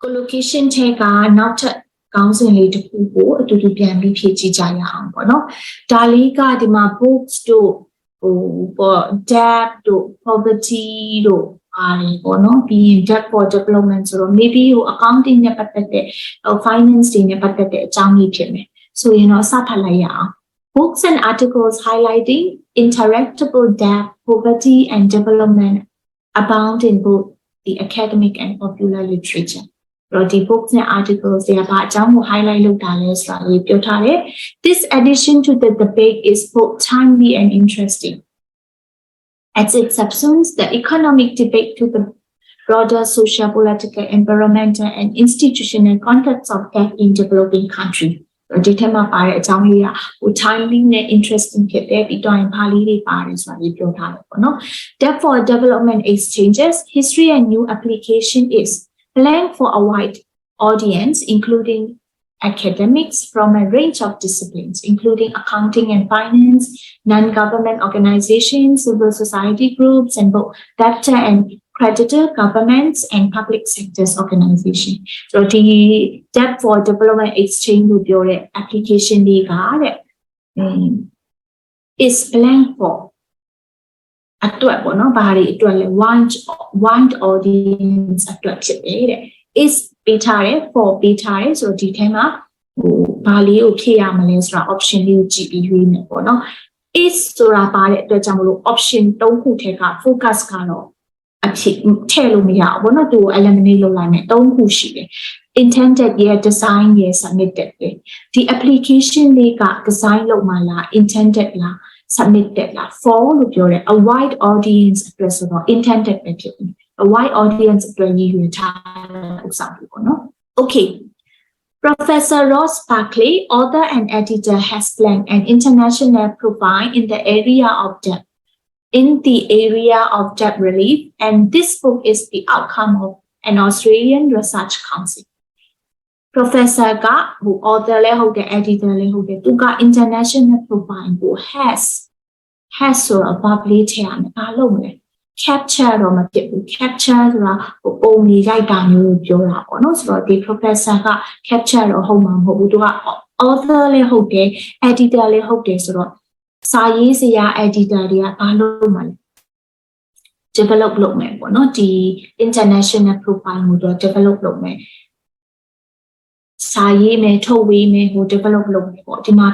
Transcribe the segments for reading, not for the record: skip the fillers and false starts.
collocation ထဲကနောက်ထပ်ခေါင်းစဉ်လေးတစ်ခုကိုအတူတူပြန်ပြီးဖြည့်ကြည့်ကြရအောင်ပေါ့နော်ဒါလေးကဒီမှာ books တို့debt တို့ poverty တို့ပါတယ်ပေါ့နော်ပြီးရင် debt for development ဆိုတော့ maybe accounting နဲ့ပတ်သက်တဲ့ finance တွေနဲ့ပတ်သက်တဲ့အကြောင်းကြီးဖြစ်မယ်ဆိုရင်တော့စဖတ်လိုက်ရအောင် books and articles highlighting interactable debt poverty and development abound in both the academic and popular literature the books and articles they are highlight this addition to the debate is both timely and interesting as it subsumes the economic debate to the broader social political environmental and institutional context of debt in developing countriesဒီထက်မှာပါတဲ့အကြောင်းလေးကtimely နဲ့ interesting ဖြစ်တဲ့ပြီးတော့ဘာလေးတွေပါတယ်ဆိုတာလေးပြောထားတယ်ပေါ့နော် debt for development exchanges history and new application is planned for a wide audience including academics from a range of disciplines including accounting and finance non-government organizations civil society groups and both debtor and creditor governments and public sectors organization so the debt for development exchange လို့ပြောတဲ့ application တွေကတဲ့ is planned for အတွက်ပေါ့နော်ဘာတွေအတွက်လဲ wide audience အတွက်ဖြစ်တယ်တဲ့ is ပေးထားတယ် for ပေးထားတယ်ဆိုတော့ဒီထဲမှာဘာလေးကိုဖြည့်ရမလဲဆိုတာ option လေးကိုကြည့်ပြီးရွေးမယ်ပေါ့နော် is ဆိုတာပါတဲ့အတွက်ကြောင့်မလို့ option 3ခုထဲက focus ကတော့အဖြစ်ထည့်လို့မရဘူးเนาะသူကို eliminate လုပ်လိုက်မယ်3ခုရှိတယ် intended ရဲ့ design ရဲ့ submitted ရဲ့ဒီ application လေးက design လုပ်မှလား intended လား submitted လား for လို့ပြောတယ် a wide audience အတွက်ဆိုတော့ intended ပဲဖြစ်တယ် a wide audience အတွက်ရည်ရွယ်ထားတဲ့ဥစ္စာပေါ့เนาะ okay Professor Ross Barkley author and editor has planned an international profile in the area of debt relief and this book is the outcome of an Australian research council. Professor က author လည်းဟုတ်တယ် editor လည်းဟုတ်တယ်သူက international profile ကို has ဆိုတော့ ဘာလေးထည့်ရမလဲဘာလုပ်မလဲ capture တော့မဖြစ်ဘူး capture ဆိုတာပုံလေးရိုက်တာမျိုးကိုပြောတာပေါ့နော်ဆိုတော့ဒီ professor က capture တော့ဟုတ်မှာမဟုတ်ဘူးသူက author လည်းဟုတ်တယ် editor လည်းဟုတ်တယ်ဆိုတော့စာရေးစရာ editor တွေကဘာလုပ်မှာလဲ develop လုပ်မယ်ပေါ့နော်ဒီ international profile ကိုတော့ develop လုပ်မယ်စာရေးမယ်ထုတ်ဝေးမယ်ဟို develop လုပ်မယ်ပေါ့ဒီမှာ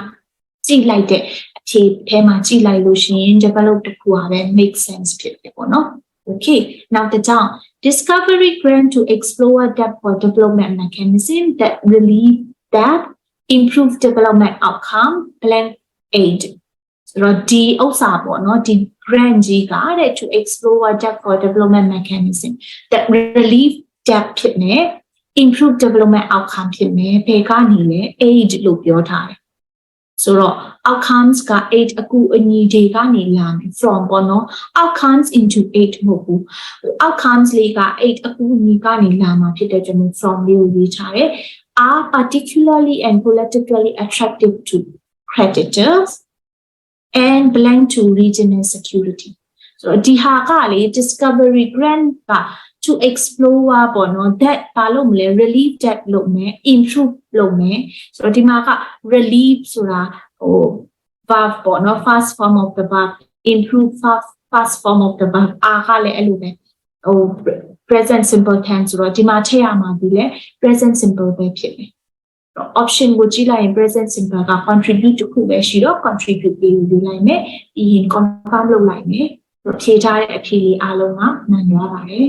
ကြည့်လိုက်တဲ့အဖြေထဲမှာကြည့်လိုက်လို့ရှိရင် develop တခုဟာပဲ make sense ဖြစ်တယ်ပေါ့နော် okay now the down discovery grant to explore debt for development mechanism that relieve that improve development outcome plan aid so the ဥစ္စာပေါ့နော်ဒီ grant ကြီးကတဲ့ to explore debt for development mechanism that relieve debt ဖြစ်နေ improve development outcome ဖြစ်နေဘယ်ကနေလဲ aid လို့ပြောထားတယ်ဆိုတော့ outcomes က aid အကူအညီတွေကနေလာမယ် from ပေါ့နော် outcomes into aid မဟုတ်ဘူး outcomes လေးက aid အကူအညီကနေလာမှာဖြစ်တဲ့ကြောင့် from လေးကိုရေးထားတယ် are particularly and politically attractive to creditors and belong to regional security so di ha ka le discovery grant ka to explore ပေါ့နော် that ဘာလို့မလဲ relieve that လုပ်မယ် improve လုပ်မယ် so ဒီမှာက relieve ဆိုတာဟို verb ပေါ့နော် first form of the verb improve first form of the verb အားကလည်းအဲ့လိုပဲဟို present simple tense ဆိုတော့ဒီမှာထည့်ရမှာဒီလေ present simple ပဲဖြစ်တယ်option ကိုကြည့်လိုက်ရင် present simple က contribute တခုပဲရှိတော့ contribute လေးယူလိုက်မယ်ပြီးရင် confirm လုပ်လိုက်မယ်ဖြေထားတဲ့အဖြေလေးအားလုံးကမှန်သွားပါတယ်